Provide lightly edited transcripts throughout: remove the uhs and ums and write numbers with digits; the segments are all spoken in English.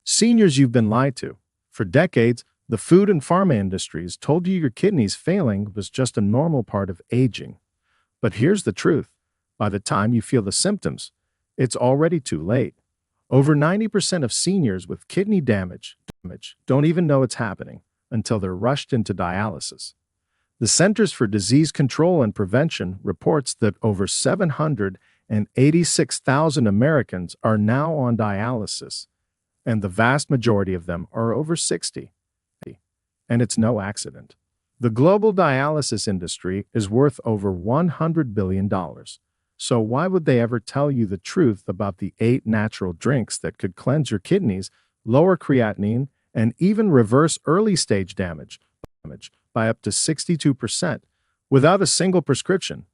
Seniors, you've been lied to. For decades, the food and pharma industries told you your kidneys failing was just a normal part of aging. But here's the truth. By the time you feel the symptoms, it's already too late. Over 90% of seniors with kidney damage don't even know it's happening until they're rushed into dialysis. The Centers for Disease Control and Prevention reports that over 786,000 Americans are now on dialysis, and the vast majority of them are over 60. And it's no accident. The global dialysis industry is worth over $100 billion. So why would they ever tell you the truth about the 8 natural drinks that could cleanse your kidneys, lower creatinine, and even reverse early-stage damage by up to 62% without a single prescription?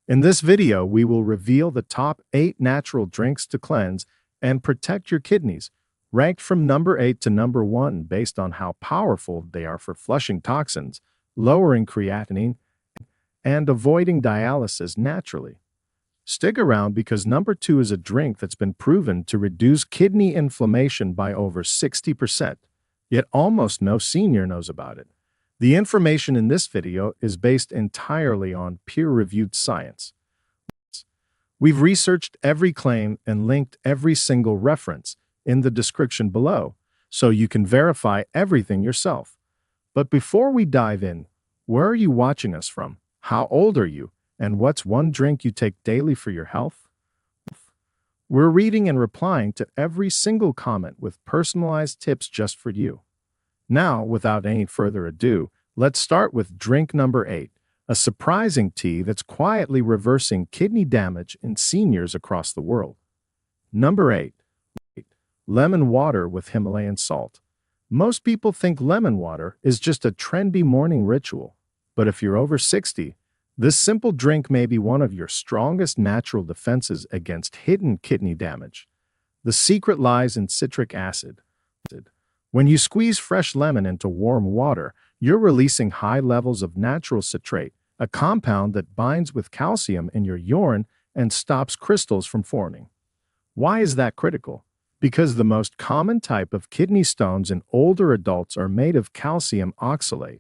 In this video, we will reveal the top 8 natural drinks to cleanse and protect your kidneys, ranked from number 8 to number 1 based on how powerful they are for flushing toxins, lowering creatinine, and avoiding dialysis naturally. Stick around because number 2 is a drink that's been proven to reduce kidney inflammation by over 60%, yet almost no senior knows about it. The information in this video is based entirely on peer-reviewed science. We've researched every claim and linked every single reference in the description below, so you can verify everything yourself. But before we dive in, where are you watching us from? How old are you? And what's one drink you take daily for your health? We're reading and replying to every single comment with personalized tips just for you. Now, without any further ado, let's start with drink number 8, a surprising tea that's quietly reversing kidney damage in seniors across the world. Number 8. Lemon water with Himalayan salt. Most people think lemon water is just a trendy morning ritual, but if you're over 60, this simple drink may be one of your strongest natural defenses against hidden kidney damage. The secret lies in citric acid. When you squeeze fresh lemon into warm water, you're releasing high levels of natural citrate, a compound that binds with calcium in your urine and stops crystals from forming. Why is that critical? Because the most common type of kidney stones in older adults are made of calcium oxalate.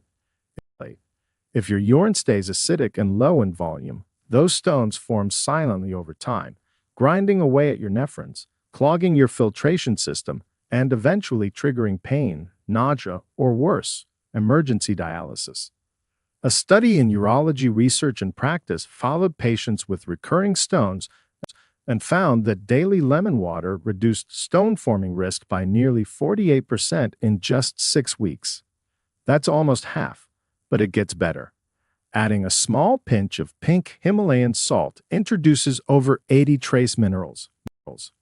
If your urine stays acidic and low in volume, those stones form silently over time, grinding away at your nephrons, clogging your filtration system, and eventually triggering pain, nausea, or worse, emergency dialysis. A study in urology research and practice followed patients with recurring stones and found that daily lemon water reduced stone-forming risk by nearly 48% in just 6 weeks. That's almost half, but it gets better. Adding a small pinch of pink Himalayan salt introduces over 80 trace minerals,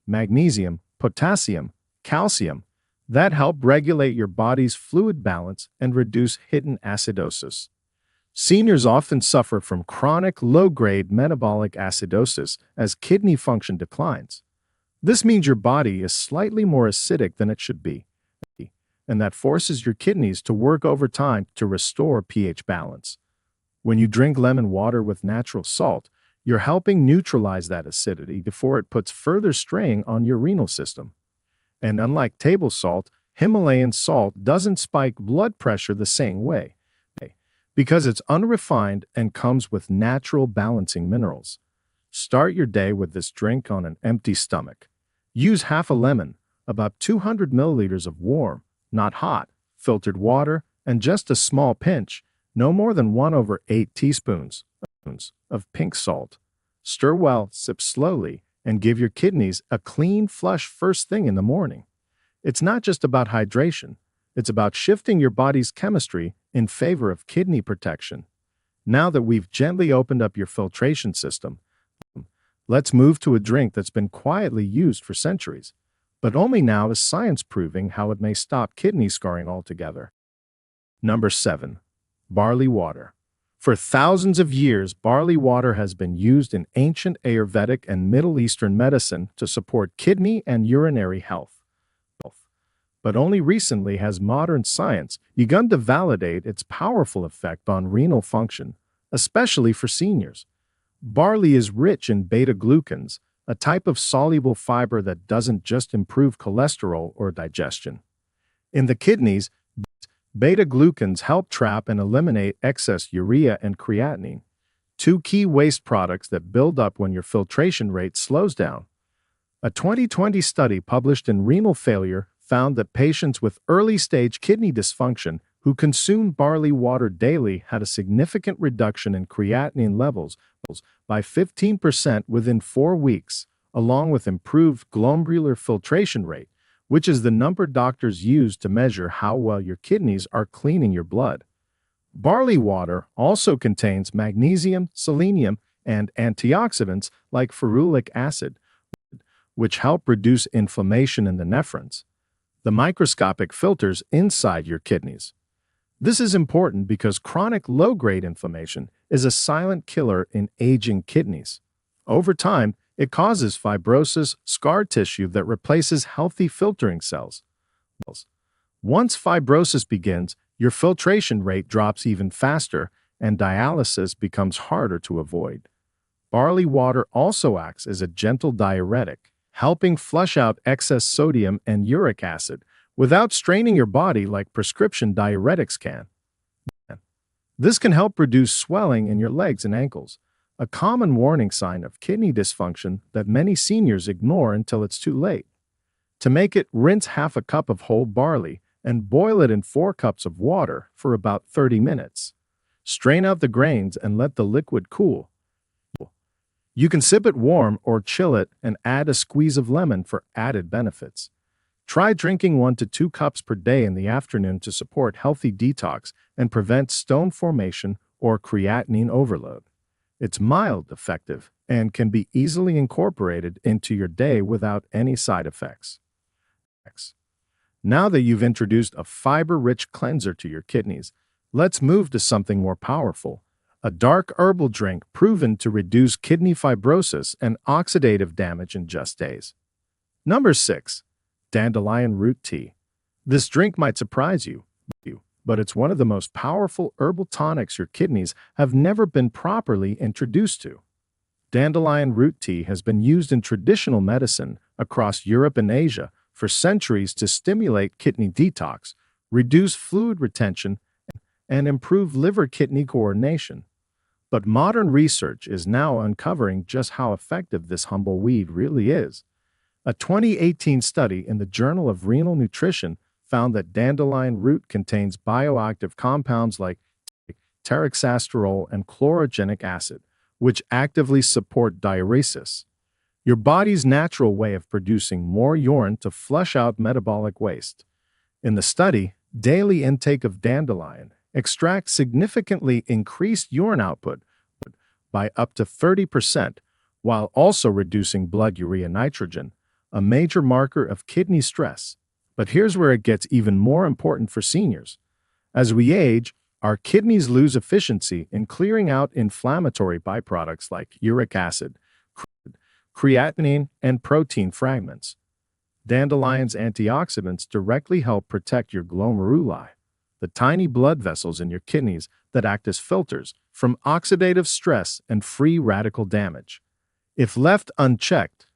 magnesium, potassium, calcium, that help regulate your body's fluid balance and reduce hidden acidosis. Seniors often suffer from chronic low-grade metabolic acidosis as kidney function declines. This means your body is slightly more acidic than it should be, and that forces your kidneys to work overtime to restore pH balance. When you drink lemon water with natural salt, you're helping neutralize that acidity before it puts further strain on your renal system. And unlike table salt, Himalayan salt doesn't spike blood pressure the same way, because it's unrefined and comes with natural balancing minerals. Start your day with this drink on an empty stomach. Use half a lemon, about 200 milliliters of warm, not hot, filtered water, and just a small pinch, no more than 1/8 teaspoons of pink salt. Stir well, sip slowly, and give your kidneys a clean flush first thing in the morning. It's not just about hydration. It's about shifting your body's chemistry in favor of kidney protection. Now that we've gently opened up your filtration system, let's move to a drink that's been quietly used for centuries, but only now is science proving how it may stop kidney scarring altogether. Number 7. Barley water. For thousands of years, barley water has been used in ancient Ayurvedic and Middle Eastern medicine to support kidney and urinary health. But only recently has modern science begun to validate its powerful effect on renal function, especially for seniors. Barley is rich in beta-glucans, a type of soluble fiber that doesn't just improve cholesterol or digestion. In the kidneys, beta-glucans help trap and eliminate excess urea and creatinine, two key waste products that build up when your filtration rate slows down. A 2020 study published in Renal Failure found that patients with early-stage kidney dysfunction who consumed barley water daily had a significant reduction in creatinine levels by 15% within 4 weeks, along with improved glomerular filtration rate, which is the number doctors use to measure how well your kidneys are cleaning your blood. Barley water also contains magnesium, selenium, and antioxidants like ferulic acid, which help reduce inflammation in the nephrons, the microscopic filters inside your kidneys. This is important because chronic low-grade inflammation is a silent killer in aging kidneys. Over time, it causes fibrosis, scar tissue that replaces healthy filtering cells. Once fibrosis begins, your filtration rate drops even faster and dialysis becomes harder to avoid. Barley water also acts as a gentle diuretic, helping flush out excess sodium and uric acid without straining your body like prescription diuretics can. This can help reduce swelling in your legs and ankles, a common warning sign of kidney dysfunction that many seniors ignore until it's too late. To make it, rinse half a cup of whole barley and boil it in 4 cups of water for about 30 minutes. Strain out the grains and let the liquid cool. You can sip it warm or chill it and add a squeeze of lemon for added benefits. Try drinking 1 to 2 cups per day in the afternoon to support healthy detox and prevent stone formation or creatinine overload. It's mild, effective, and can be easily incorporated into your day without any side effects. Now that you've introduced a fiber-rich cleanser to your kidneys, let's move to something more powerful, a dark herbal drink proven to reduce kidney fibrosis and oxidative damage in just days. Number 6. Dandelion root tea. This drink might surprise you, but it's one of the most powerful herbal tonics your kidneys have never been properly introduced to. Dandelion root tea has been used in traditional medicine across Europe and Asia for centuries to stimulate kidney detox, reduce fluid retention, and improve liver-kidney coordination. But modern research is now uncovering just how effective this humble weed really is. A 2018 study in the Journal of Renal Nutrition found that dandelion root contains bioactive compounds like teroxasterol and chlorogenic acid, which actively support diuresis, your body's natural way of producing more urine to flush out metabolic waste. In the study, daily intake of dandelion extract significantly increased urine output by up to 30%, while also reducing blood urea nitrogen, a major marker of kidney stress. But here's where it gets even more important for seniors. As we age, our kidneys lose efficiency in clearing out inflammatory byproducts like uric acid, creatinine, and protein fragments. Dandelion's antioxidants directly help protect your glomeruli, the tiny blood vessels in your kidneys that act as filters, from oxidative stress and free radical damage. If left unchecked,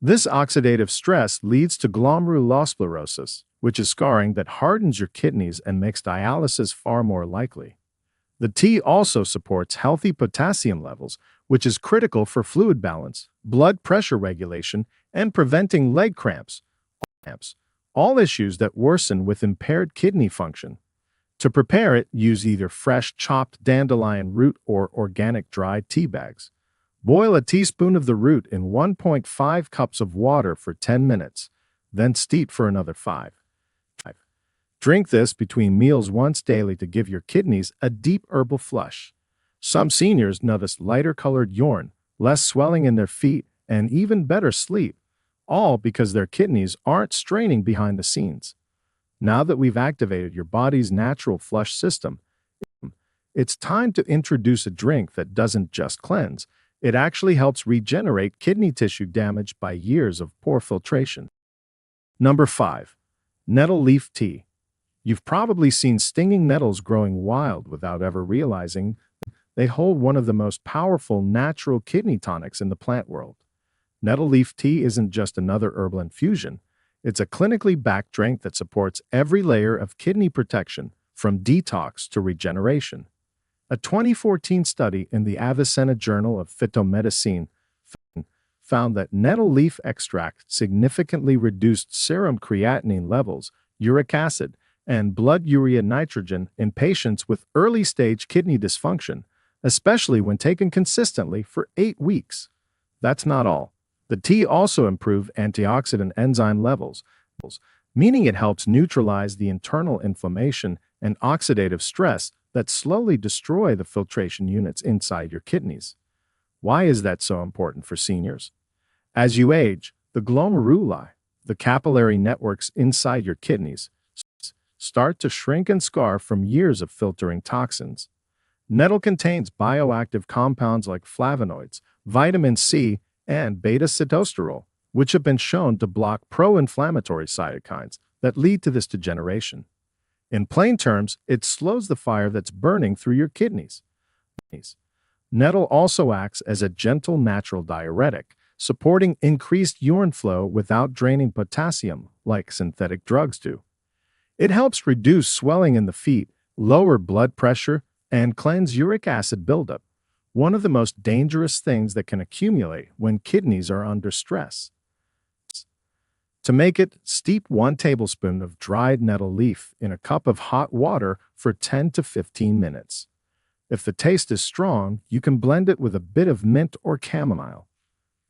this oxidative stress leads to glomerulosclerosis, which is scarring that hardens your kidneys and makes dialysis far more likely. The tea also supports healthy potassium levels, which is critical for fluid balance, blood pressure regulation, and preventing leg cramps, all issues that worsen with impaired kidney function. To prepare it, use either fresh chopped dandelion root or organic dried tea bags. Boil a teaspoon of the root in 1.5 cups of water for 10 minutes, then steep for another 5. Drink this between meals once daily to give your kidneys a deep herbal flush. Some seniors notice lighter-colored urine, less swelling in their feet, and even better sleep, all because their kidneys aren't straining behind the scenes. Now that we've activated your body's natural flush system, it's time to introduce a drink that doesn't just cleanse, it actually helps regenerate kidney tissue damaged by years of poor filtration. Number 5. Nettle leaf tea. You've probably seen stinging nettles growing wild without ever realizing they hold one of the most powerful natural kidney tonics in the plant world. Nettle leaf tea isn't just another herbal infusion. It's a clinically backed drink that supports every layer of kidney protection, from detox to regeneration. A 2014 study in the Avicenna Journal of Phytomedicine found that nettle leaf extract significantly reduced serum creatinine levels, uric acid, and blood urea nitrogen in patients with early-stage kidney dysfunction, especially when taken consistently for 8 weeks. That's not all. The tea also improved antioxidant enzyme levels, meaning it helps neutralize the internal inflammation and oxidative stress that slowly destroy the filtration units inside your kidneys. Why is that so important for seniors? As you age, the glomeruli, the capillary networks inside your kidneys, start to shrink and scar from years of filtering toxins. Nettle contains bioactive compounds like flavonoids, vitamin C, and beta-sitosterol, which have been shown to block pro-inflammatory cytokines that lead to this degeneration. In plain terms, it slows the fire that's burning through your kidneys. Nettle also acts as a gentle natural diuretic, supporting increased urine flow without draining potassium like synthetic drugs do. It helps reduce swelling in the feet, lower blood pressure, and cleanse uric acid buildup, one of the most dangerous things that can accumulate when kidneys are under stress. To make it, steep 1 tablespoon of dried nettle leaf in a cup of hot water for 10 to 15 minutes. If the taste is strong, you can blend it with a bit of mint or chamomile.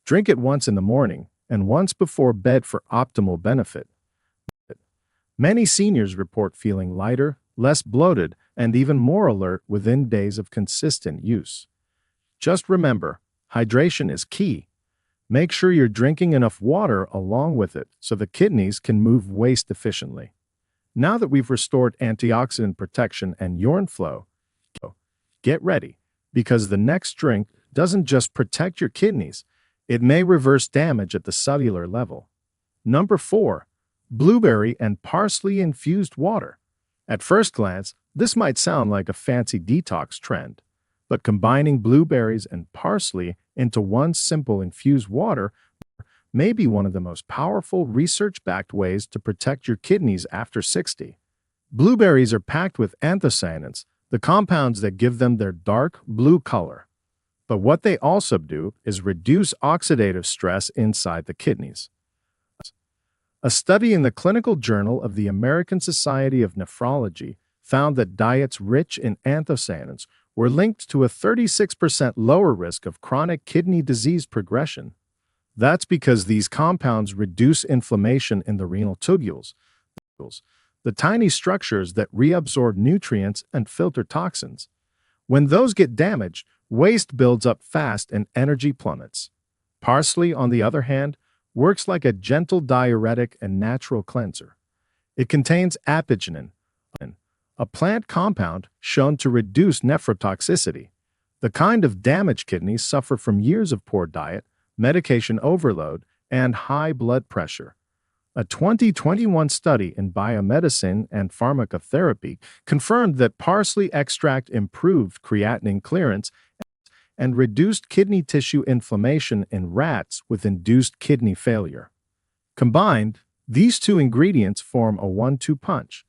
Drink it once in the morning and once before bed for optimal benefit. Many seniors report feeling lighter, less bloated, and even more alert within days of consistent use. Just remember, hydration is key. Make sure you're drinking enough water along with it so the kidneys can move waste efficiently. Now that we've restored antioxidant protection and urine flow, get ready, because the next drink doesn't just protect your kidneys, it may reverse damage at the cellular level. Number 4. Blueberry and parsley infused water. At first glance, this might sound like a fancy detox trend, but combining blueberries and parsley into one simple infused water may be one of the most powerful research-backed ways to protect your kidneys after 60. Blueberries are packed with anthocyanins, the compounds that give them their dark blue color. But what they also do is reduce oxidative stress inside the kidneys. A study in the Clinical Journal of the American Society of Nephrology found that diets rich in anthocyanins were linked to a 36% lower risk of chronic kidney disease progression. That's because these compounds reduce inflammation in the renal tubules, the tiny structures that reabsorb nutrients and filter toxins. When those get damaged, waste builds up fast and energy plummets. Parsley, on the other hand, works like a gentle diuretic and natural cleanser. It contains apigenin, a plant compound shown to reduce nephrotoxicity, the kind of damaged kidneys suffer from years of poor diet, medication overload, and high blood pressure. A 2021 study in Biomedicine and Pharmacotherapy confirmed that parsley extract improved creatinine clearance and reduced kidney tissue inflammation in rats with induced kidney failure. Combined, these two ingredients form a 1-2 punch.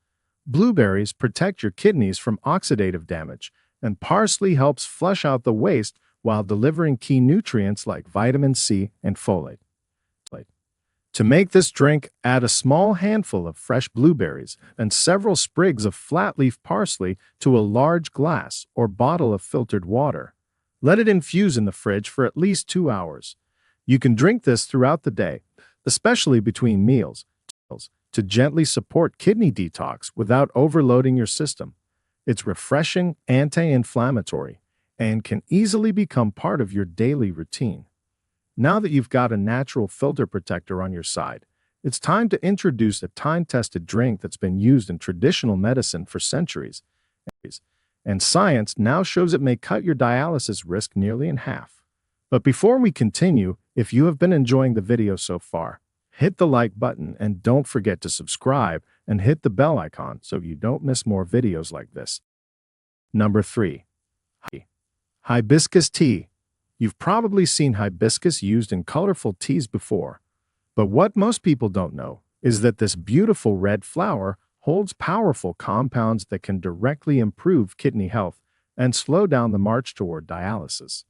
Blueberries protect your kidneys from oxidative damage, and parsley helps flush out the waste while delivering key nutrients like vitamin C and folate. To make this drink, add a small handful of fresh blueberries and several sprigs of flat-leaf parsley to a large glass or bottle of filtered water. Let it infuse in the fridge for at least 2 hours. You can drink this throughout the day, especially between meals, to gently support kidney detox without overloading your system. It's refreshing, anti-inflammatory, and can easily become part of your daily routine. Now that you've got a natural filter protector on your side, it's time to introduce a time-tested drink that's been used in traditional medicine for centuries. And science now shows it may cut your dialysis risk nearly in half. But before we continue, if you have been enjoying the video so far, hit the like button and don't forget to subscribe and hit the bell icon so you don't miss more videos like this. Number 3. Hibiscus tea. You've probably seen hibiscus used in colorful teas before, but what most people don't know is that this beautiful red flower holds powerful compounds that can directly improve kidney health and slow down the march toward dialysis.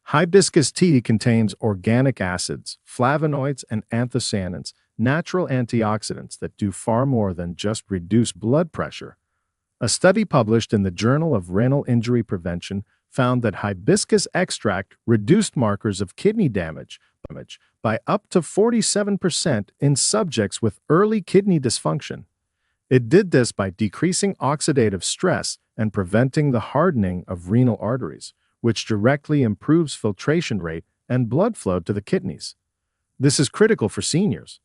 Hibiscus tea contains organic acids, flavonoids, and anthocyanins, natural antioxidants that do far more than just reduce blood pressure. A study published in the Journal of Renal Injury Prevention found that hibiscus extract reduced markers of kidney damage by up to 47% in subjects with early kidney dysfunction. It did this by decreasing oxidative stress and preventing the hardening of renal arteries, which directly improves filtration rate and blood flow to the kidneys. This is critical for seniors.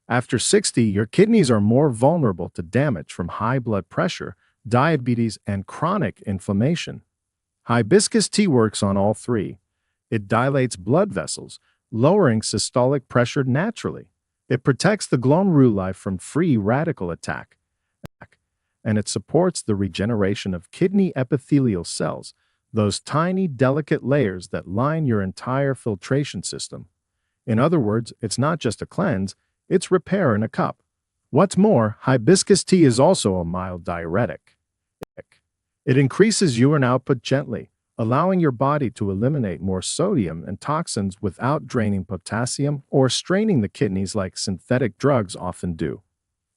After 60, your kidneys are more vulnerable to damage from high blood pressure, diabetes, and chronic inflammation. Hibiscus tea works on all three. It dilates blood vessels, lowering systolic pressure naturally. It protects the glomeruli from free radical attack, and it supports the regeneration of kidney epithelial cells, those tiny, delicate layers that line your entire filtration system. In other words, it's not just a cleanse, it's repair in a cup. What's more, hibiscus tea is also a mild diuretic. It increases urine output gently, allowing your body to eliminate more sodium and toxins without draining potassium or straining the kidneys like synthetic drugs often do.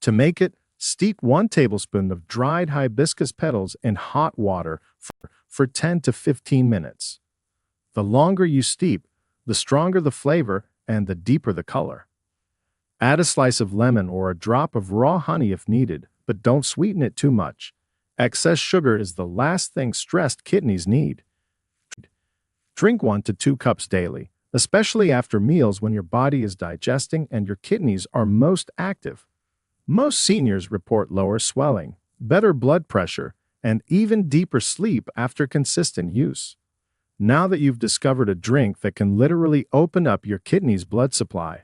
To make it, steep 1 tablespoon of dried hibiscus petals in hot water for 10 to 15 minutes. The longer you steep, the stronger the flavor and the deeper the color. Add a slice of lemon or a drop of raw honey if needed, but don't sweeten it too much. Excess sugar is the last thing stressed kidneys need. Drink 1 to 2 cups daily, especially after meals when your body is digesting and your kidneys are most active. Most seniors report lower swelling, better blood pressure, and even deeper sleep after consistent use. Now that you've discovered a drink that can literally open up your kidney's blood supply,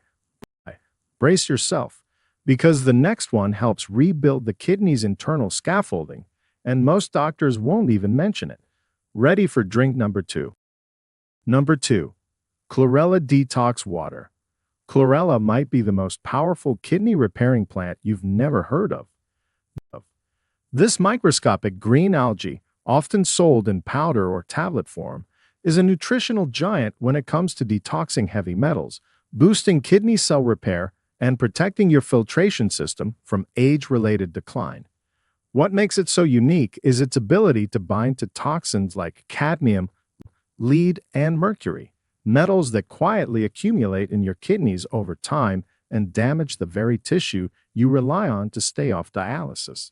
brace yourself, because the next one helps rebuild the kidney's internal scaffolding, and most doctors won't even mention it. Ready for drink number 2. Number 2. Chlorella Detox Water. Chlorella might be the most powerful kidney repairing plant you've never heard of. This microscopic green algae, often sold in powder or tablet form, is a nutritional giant when it comes to detoxing heavy metals, boosting kidney cell repair, and protecting your filtration system from age-related decline. What makes it so unique is its ability to bind to toxins like cadmium, lead, and mercury, metals that quietly accumulate in your kidneys over time and damage the very tissue you rely on to stay off dialysis.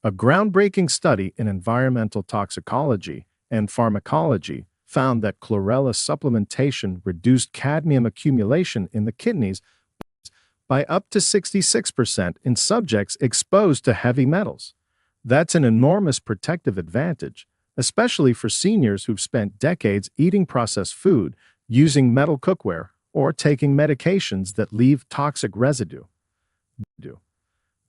A groundbreaking study in environmental toxicology and pharmacology found that chlorella supplementation reduced cadmium accumulation in the kidneys by up to 66% in subjects exposed to heavy metals. That's an enormous protective advantage, especially for seniors who've spent decades eating processed food, using metal cookware, or taking medications that leave toxic residue.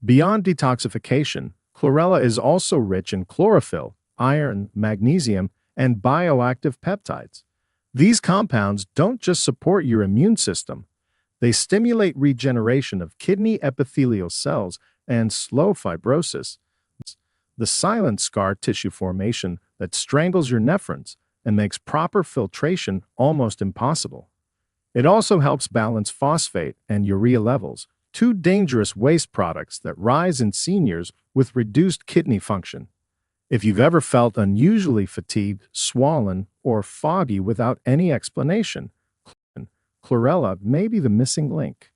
Beyond detoxification, chlorella is also rich in chlorophyll, iron, magnesium, and bioactive peptides. These compounds don't just support your immune system, they stimulate regeneration of kidney epithelial cells and slow fibrosis, the silent scar tissue formation that strangles your nephrons and makes proper filtration almost impossible. It also helps balance phosphate and urea levels, 2 dangerous waste products that rise in seniors with reduced kidney function. If you've ever felt unusually fatigued, swollen, or foggy without any explanation, chlorella may be the missing link.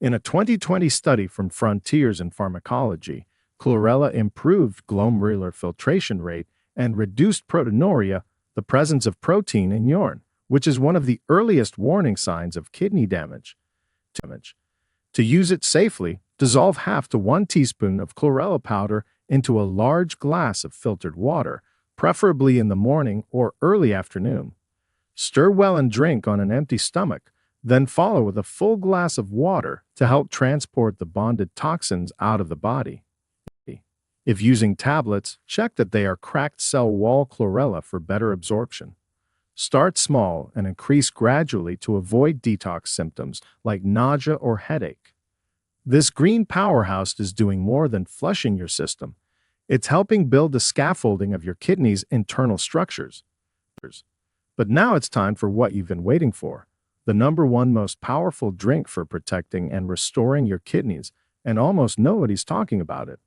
In a 2020 study from Frontiers in Pharmacology, chlorella improved glomerular filtration rate and reduced proteinuria, the presence of protein in urine, which is one of the earliest warning signs of kidney damage. To use it safely, dissolve half to 1 teaspoon of chlorella powder into a large glass of filtered water, preferably in the morning or early afternoon. Stir well and drink on an empty stomach, then follow with a full glass of water to help transport the bonded toxins out of the body. If using tablets, check that they are cracked cell wall chlorella for better absorption. Start small and increase gradually to avoid detox symptoms like nausea or headache. This green powerhouse is doing more than flushing your system. It's helping build the scaffolding of your kidney's internal structures. But now it's time for what you've been waiting for. The #1 most powerful drink for protecting and restoring your kidneys, and almost nobody's talking about it.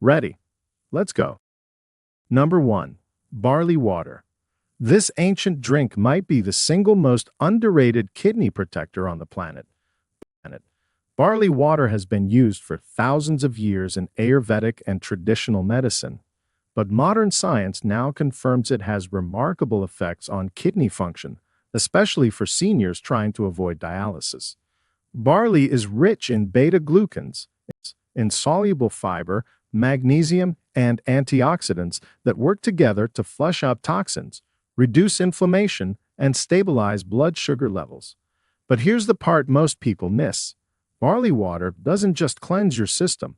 Ready? Let's go. #1. Barley water. This ancient drink might be the single most underrated kidney protector on the planet. Barley water has been used for thousands of years in Ayurvedic and traditional medicine, but modern science now confirms it has remarkable effects on kidney function, especially for seniors trying to avoid dialysis. Barley is rich in beta-glucans, insoluble fiber, magnesium, and antioxidants that work together to flush out toxins, reduce inflammation, and stabilize blood sugar levels. But here's the part most people miss. Barley water doesn't just cleanse your system.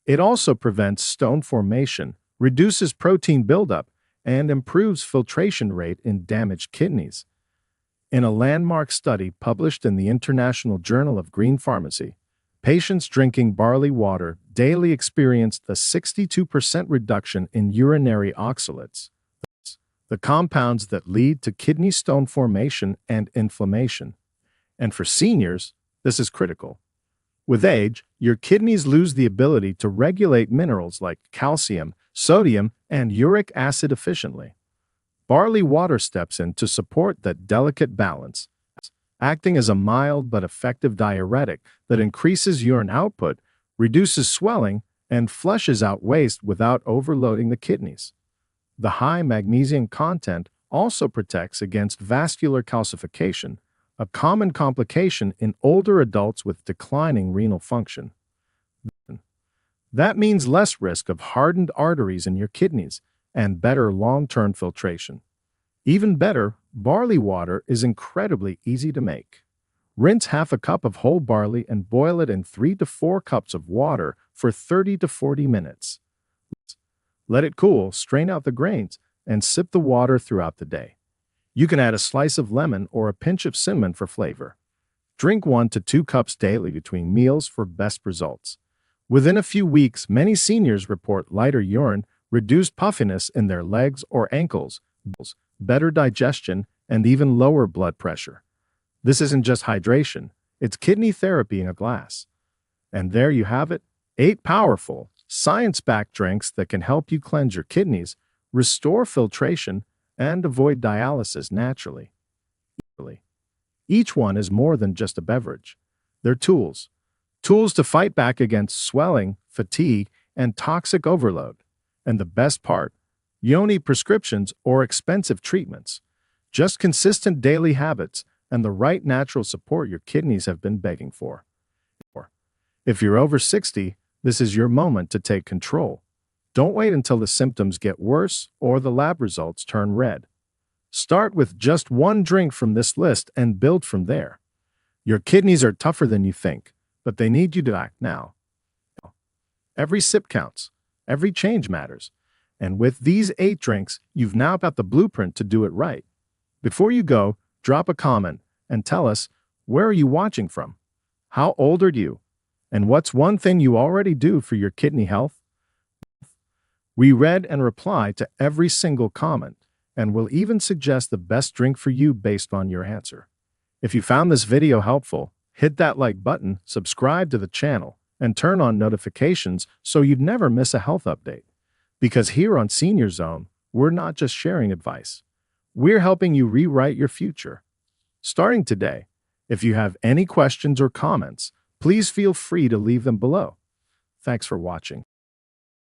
It also prevents stone formation, reduces protein buildup, and improves filtration rate in damaged kidneys. In a landmark study published in the International Journal of Green Pharmacy, patients drinking barley water daily experienced a 62% reduction in urinary oxalates, the compounds that lead to kidney stone formation and inflammation. And for seniors, this is critical. With age, your kidneys lose the ability to regulate minerals like calcium, sodium, and uric acid efficiently. Barley water steps in to support that delicate balance, acting as a mild but effective diuretic that increases urine output, reduces swelling, and flushes out waste without overloading the kidneys. The high magnesium content also protects against vascular calcification, a common complication in older adults with declining renal function. That means less risk of hardened arteries in your kidneys and better long-term filtration. Even better, barley water is incredibly easy to make. Rinse half a cup of whole barley and boil it in 3 to 4 cups of water for 30 to 40 minutes. Let it cool, strain out the grains, and sip the water throughout the day. You can add a slice of lemon or a pinch of cinnamon for flavor. Drink 1 to 2 cups daily between meals for best results. Within a few weeks, many seniors report lighter urine, reduced puffiness in their legs or ankles, better digestion, and even lower blood pressure. This isn't just hydration, it's kidney therapy in a glass. And there you have it, 8 powerful, science-backed drinks that can help you cleanse your kidneys, restore filtration, and avoid dialysis naturally. Each one is more than just a beverage. They're tools. Tools to fight back against swelling, fatigue, and toxic overload. And the best part, you don't need prescriptions or expensive treatments. Just consistent daily habits and the right natural support your kidneys have been begging for. If you're over 60, this is your moment to take control. Don't wait until the symptoms get worse or the lab results turn red. Start with just 1 drink from this list and build from there. Your kidneys are tougher than you think, but they need you to act now. Every sip counts. Every change matters. And with these 8 drinks, you've now got the blueprint to do it right. Before you go, drop a comment and tell us, where are you watching from? How old are you? And what's one thing you already do for your kidney health? We read and reply to every single comment, and will even suggest the best drink for you based on your answer. If you found this video helpful, hit that like button, subscribe to the channel, and turn on notifications so you'd never miss a health update. Because here on Senior Zone, we're not just sharing advice. We're helping you rewrite your future. Starting today, if you have any questions or comments, please feel free to leave them below. Thanks for watching.